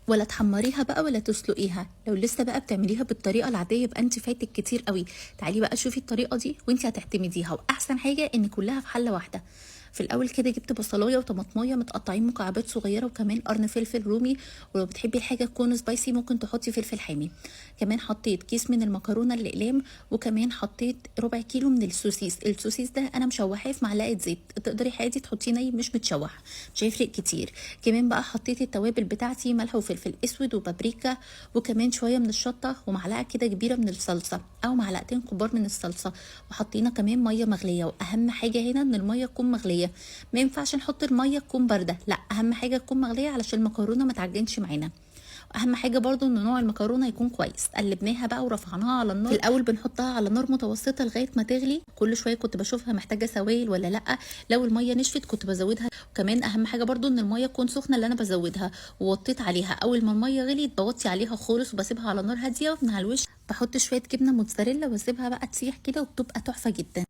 ولا تحمريها بقى ولا تسلقيها. لو لسه بقى بتعمليها بالطريقه العاديه يبقى انت فايتك كتير قوي. تعالي بقى شوفي الطريقه دي وانت هتعتمديها، واحسن حاجه ان كلها في حله واحده. في الاول كده جبت بصلايه وطماطمايه متقطعين مكعبات صغيره، وكمان قرن فلفل رومي، ولو بتحبي الحاجه تكون سبايسي ممكن تحطي فلفل حامي. كمان حطيت كيس من المكرونه الاقلام، وكمان حطيت ربع كيلو من السوسيس. السوسيس ده انا مشوحاه في معلقه زيت، تقدري عادي تحطيه ني مش متشوح، مش هيفرق كتير. كمان بقى حطيت التوابل بتاعتي، ملح وفلفل اسود وبابريكا، وكمان شويه من الشطه، ومعلقه كده كبيره من الصلصه او معلقتين كبار من الصلصه. وحطينا كمان ميه مغليه، واهم حاجه هنا ان الميه تكون مغليه، ما ينفعش نحط الميه تكون بارده، لا اهم حاجه تكون مغليه علشان المكرونه ما تعجنش معانا. اهم حاجه برضو ان نوع المكرونه يكون كويس. قلبناها بقى ورفعناها على النار. في الاول بنحطها على نار متوسطه لغايه ما تغلي، كل شويه كنت بشوفها محتاجه سوائل ولا لا. لو الميه نشفت كنت بزودها. وكمان اهم حاجه برضو ان الميه تكون سخنه اللي انا بزودها. ووطيت عليها، اول ما الميه غليت بوطي عليها خالص وبسيبها على نار هاديه. ومن على الوش بحط شويه جبنه موتزاريلا واسيبها بقى تسيح كده، وبتبقى تحفه جدا.